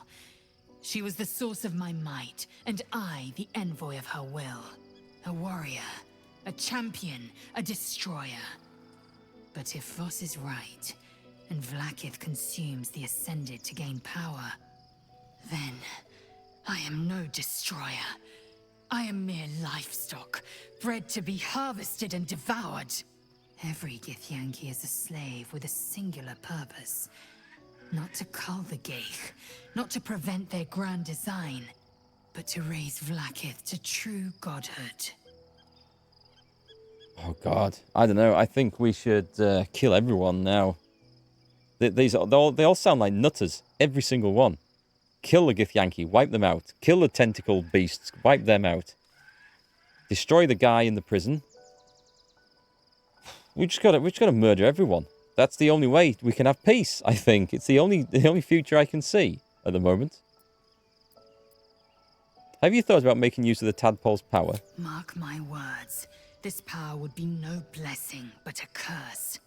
She was the source of my might, and I the envoy of her will. A warrior, a champion, a destroyer. But if Voss is right, and Vlaakith consumes the Ascended to gain power, then I am no destroyer. I am mere livestock, bred to be harvested and devoured. Every Githyanki is a slave with a singular purpose. Not to cull the Geich, not to prevent their grand design, but to raise Vlaakith to true godhood. Oh, God. I don't know. I think we should kill everyone now. They all sound like nutters. Every single one. Kill the Githyanki, wipe them out. Kill the tentacle beasts, wipe them out. Destroy the guy in the prison. We just gotta murder everyone. That's the only way we can have peace, I think. It's the only future I can see at the moment. Have you thought about making use of the tadpole's power? Mark my words. This power would be no blessing, but a curse.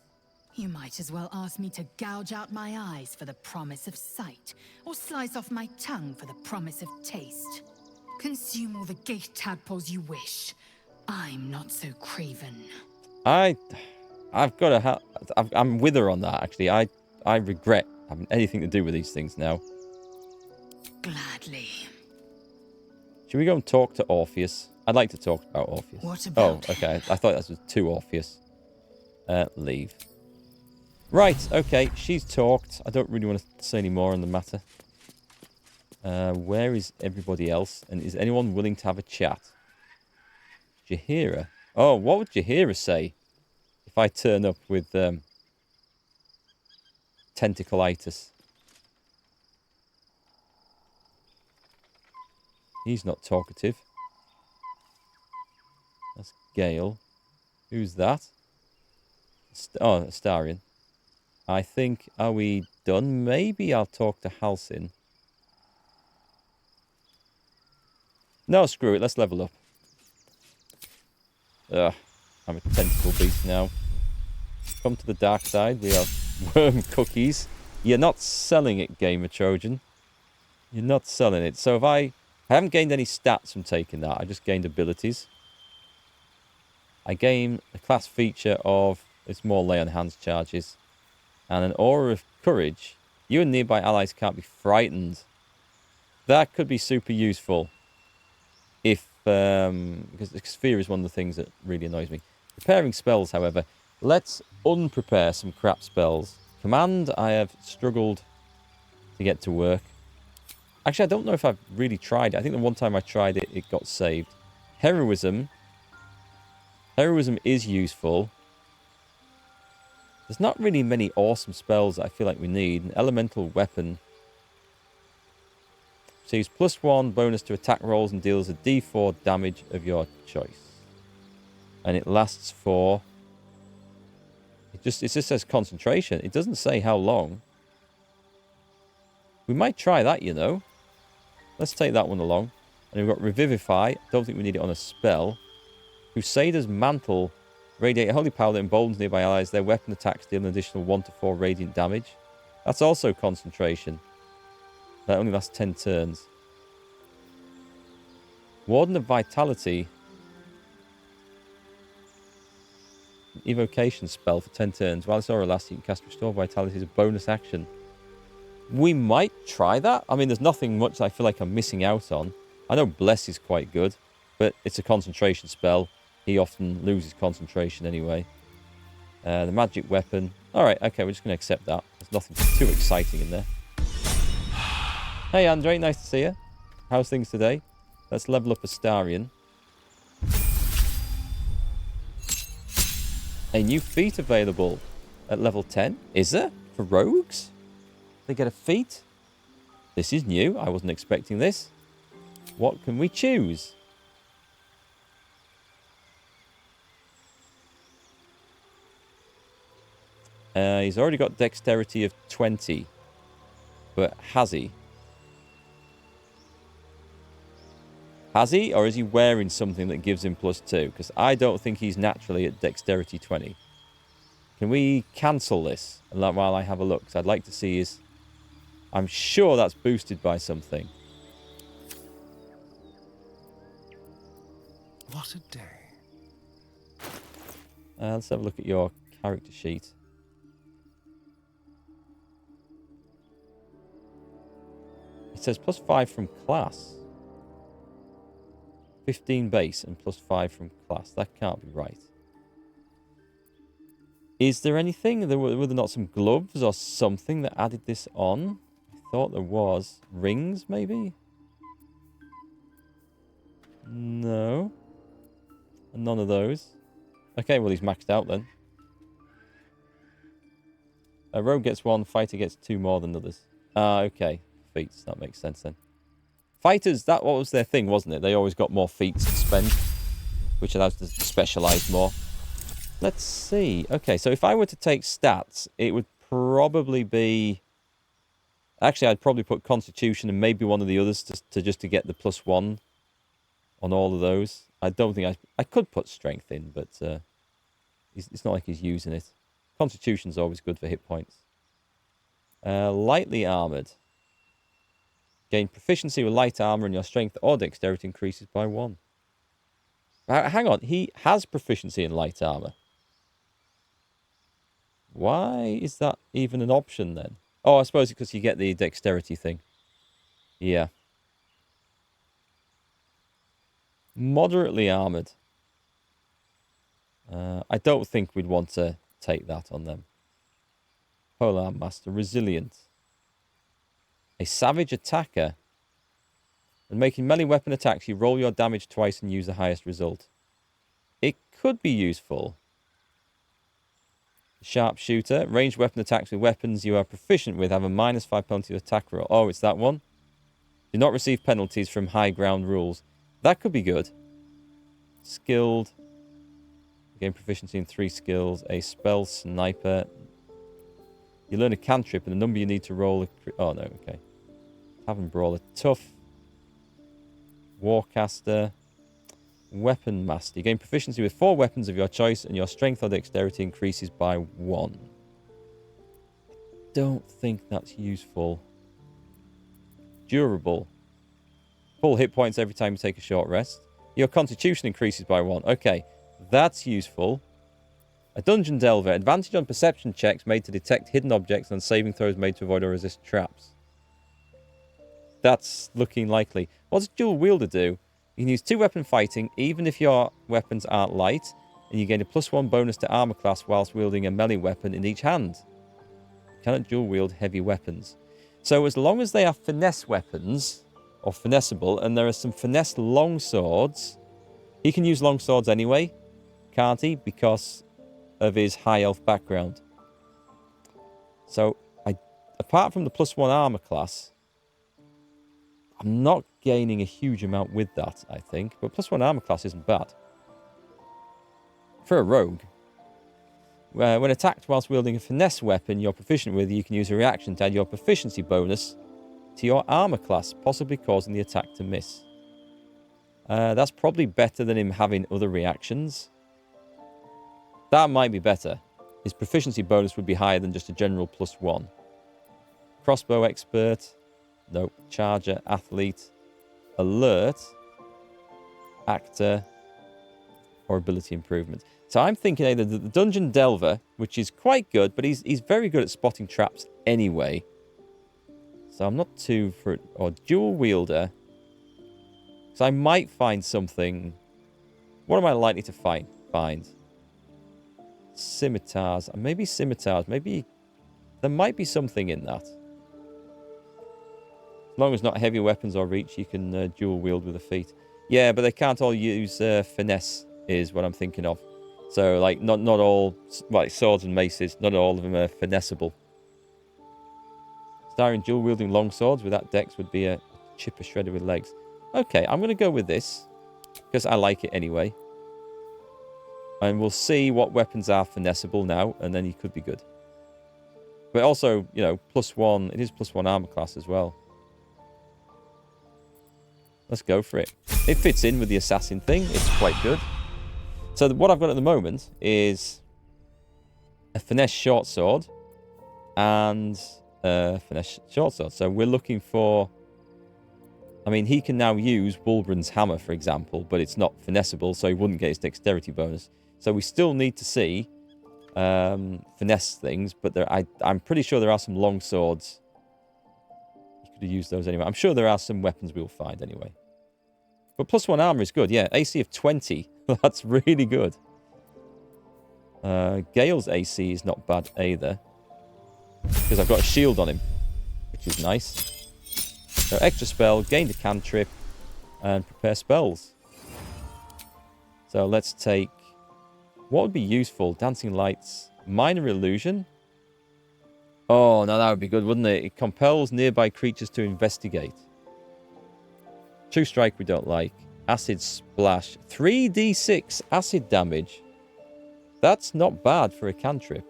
You might as well ask me to gouge out my eyes for the promise of sight, or slice off my tongue for the promise of taste. Consume all the Geich tadpoles you wish. I'm not so craven. I've got to I'm with her on that, actually. I regret having anything to do with these things now. Gladly. Should we go and talk to Orpheus? I'd like to talk about Orpheus. What about Oh, okay. I thought that was to Orpheus. Leave. Right, okay. She's talked. I don't really want to say any more on the matter. Where is everybody else? And is anyone willing to have a chat? Jaheira. Oh, what would Jaheira say if I turn up with tentacleitis? He's not talkative. That's Gale. Who's that? Astarion. I think, are we done? Maybe I'll talk to Halsin. No, screw it. Let's level up. Ugh, I'm a tentacle beast now. Come to the dark side. We have worm cookies. You're not selling it, Gamer Trojan. You're not selling it. So if I haven't gained any stats from taking that. I just gained abilities. I gain a class feature of, it's more lay on hands charges, and an aura of courage. You and nearby allies can't be frightened. That could be super useful. If, because fear is one of the things that really annoys me. Preparing spells, however. Let's unprepare some crap spells. Command, I have struggled to get to work. Actually, I don't know if I've really tried it. I think the one time I tried it, it got saved. Heroism. Heroism is useful. There's not really many awesome spells that I feel like we need. An elemental weapon. Receives +1 bonus to attack rolls and deals a d4 damage of your choice. And it lasts for... It just says concentration. It doesn't say how long. We might try that, you know. Let's take that one along. And we've got Revivify. Don't think we need it on a spell. Crusader's Mantle. Radiate holy power that emboldens nearby allies. Their weapon attacks deal an additional 1 to 4 radiant damage. That's also concentration. That only lasts 10 turns. Warden of Vitality. Evocation spell for 10 turns. While this aura lasts, you can cast Restore Vitality as a bonus action. We might try that. I mean, there's nothing much I feel like I'm missing out on. I know Bless is quite good, but it's a concentration spell. He often loses concentration anyway. The magic weapon. Alright, okay, we're just going to accept that. There's nothing too exciting in there. Hey, Andre, nice to see you. How's things today? Let's level up Astarion. A new feat available at level 10. Is there? For rogues? They get a feat? This is new. I wasn't expecting this. What can we choose? He's already got dexterity of 20. But has he? Has he? Or is he wearing something that gives him +2? Because I don't think he's naturally at dexterity 20. Can we cancel this while I have a look? Because I'd like to see his... I'm sure that's boosted by something. What a day. Let's have a look at your character sheet. It says +5 from class. 15 base and +5 from class. That can't be right. Is there anything? Were there not some gloves or something that added this on? I thought there was. Rings, maybe? No. None of those. Okay, well, he's maxed out then. A rogue gets 1, fighter gets 2 more than others. Ah, okay. Feats, that makes sense then. Fighters, what was their thing, wasn't it? They always got more feats to spend, which allows them to specialise more. Let's see. Okay, so if I were to take stats, it would probably be... Actually, I'd probably put Constitution and maybe one of the others to get the +1 on all of those. I don't think I could put Strength in, but it's not like he's using it. Constitution's always good for hit points. Lightly armoured. Gain proficiency with light armour and your strength or dexterity increases by 1. Hang on, he has proficiency in light armour. Why is that even an option then? Oh, I suppose because you get the dexterity thing. Yeah. Moderately armoured. I don't think we'd want to take that on them. Polearm Master. Resilient. A savage attacker. When making melee weapon attacks, you roll your damage twice and use the highest result. It could be useful. Sharpshooter. Ranged weapon attacks with weapons you are proficient with have a -5 penalty to attack roll. Oh, it's that one? Do not receive penalties from high ground rules. That could be good. Skilled. Gain proficiency in 3 skills. A spell sniper. You learn a cantrip and the number you need to roll... Oh, no, okay. Tavern Brawler. Tough. Warcaster. Weapon Master. You gain proficiency with 4 weapons of your choice and your strength or dexterity increases by 1. Don't think that's useful. Durable. Full hit points every time you take a short rest. Your constitution increases by 1. Okay, that's useful. A Dungeon Delver. Advantage on perception checks made to detect hidden objects and saving throws made to avoid or resist traps. That's looking likely. What does Dual Wielder do? You can use 2 weapon fighting, even if your weapons aren't light, and you gain a +1 bonus to armor class whilst wielding a melee weapon in each hand. You cannot dual wield heavy weapons. So as long as they are finesse weapons, or finessable, and there are some finesse long swords, he can use long swords anyway, can't he? Because of his high elf background. So, apart from the +1 armor class, I'm not gaining a huge amount with that, I think. But +1 armor class isn't bad. For a rogue, when attacked whilst wielding a finesse weapon you're proficient with, you can use a reaction to add your proficiency bonus to your armor class, possibly causing the attack to miss. That's probably better than him having other reactions. That might be better. His proficiency bonus would be higher than just a general +1. Crossbow expert. Nope. Charger, athlete, alert, actor, or ability improvement. So I'm thinking either the Dungeon Delver, which is quite good, but he's very good at spotting traps anyway. So I'm not too for it. Or Dual Wielder. So I might find something. What am I likely to find? Scimitars. Maybe scimitars. Maybe there might be something in that. As long as not heavy weapons or reach, you can dual wield with a feat. Yeah, but they can't all use finesse, is what I'm thinking of. So, like, not all, like, swords and maces, not all of them are finessable. Starring dual wielding long swords with that dex would be a chipper shredder with legs. Okay, I'm going to go with this, because I like it anyway. And we'll see what weapons are finessable now, and then he could be good. But also, you know, +1, it is +1 armor class as well. Let's go for it. It fits in with the assassin thing. It's quite good. So what I've got at the moment is a finesse short sword and a finesse short sword. So we're looking for... I mean, he can now use Wulbran's hammer, for example, but it's not finessable, so he wouldn't get his dexterity bonus. So we still need to see finesse things, but I'm pretty sure there are some long swords. You could have used those anyway. I'm sure there are some weapons we'll find anyway. But +1 armor is good, yeah. AC of 20. That's really good. Gale's AC is not bad either. Because I've got a shield on him, which is nice. So extra spell, gain the cantrip, and prepare spells. So let's take... What would be useful? Dancing Lights. Minor Illusion. Oh, no, that would be good, wouldn't it? It compels nearby creatures to investigate. True Strike we don't like. Acid Splash. 3d6 acid damage. That's not bad for a cantrip.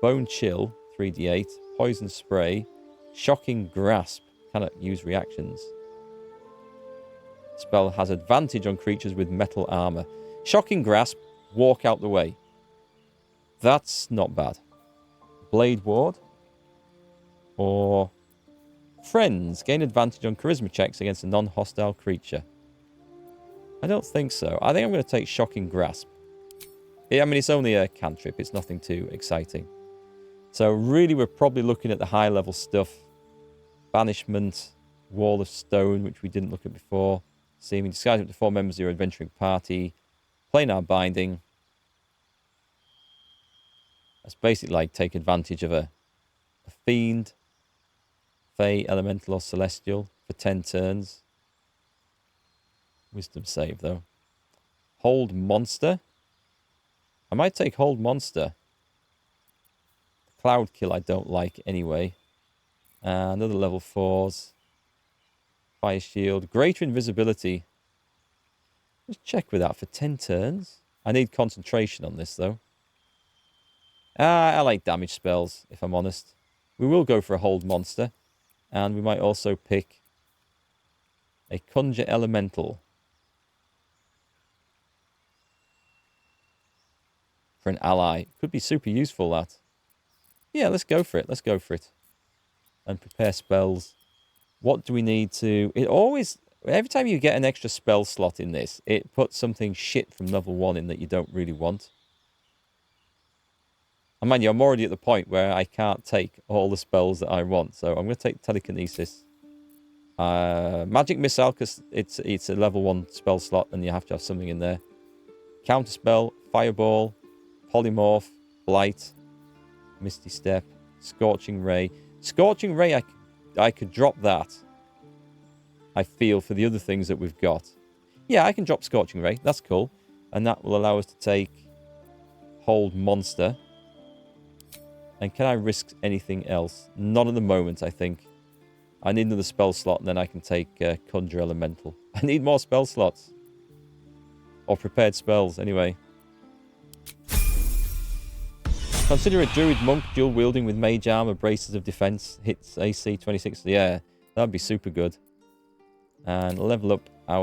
Bone Chill. 3d8. Poison Spray. Shocking Grasp. Cannot use reactions. Spell has advantage on creatures with metal armor. Shocking Grasp. Walk out the way. That's not bad. Blade Ward. Or... Friends. Gain advantage on charisma checks against a non-hostile creature. I don't think so. I think I'm going to take Shocking Grasp. I mean, it's only a cantrip. It's nothing too exciting. So really, we're probably looking at the high-level stuff. Banishment. Wall of Stone, which we didn't look at before. Seeming disguise up to 4 members of your adventuring party. Planar Binding. That's basically like take advantage of a fiend. Fey, Elemental, or Celestial for 10 turns. Wisdom save, though. Hold Monster. I might take Hold Monster. Cloud Kill I don't like anyway. Another level 4s. Fire Shield. Greater Invisibility. Let's check with that for 10 turns. I need concentration on this, though. I like damage spells, if I'm honest. We will go for a Hold Monster. And we might also pick a Conjure Elemental for an ally. Could be super useful, that. Yeah, let's go for it. Let's go for it. And prepare spells. What do we need to... It always... Every time you get an extra spell slot in this, it puts something shit from level 1 in that you don't really want. And mind you, I'm already at the point where I can't take all the spells that I want. So I'm going to take Telekinesis. Magic Missile, because it's a level 1 spell slot and you have to have something in there. Counterspell, Fireball, Polymorph, Blight, Misty Step, Scorching Ray. Scorching Ray, I could drop that. I feel for the other things that we've got. Yeah, I can drop Scorching Ray. That's cool. And that will allow us to take Hold Monster. And can I risk anything else? Not at the moment, I think. I need another spell slot, and then I can take Conjure Elemental. I need more spell slots. Or prepared spells, anyway. Consider a Druid Monk dual wielding with Mage Armor, Braces of Defense, hits AC 26. Yeah, that'd be super good. And level up our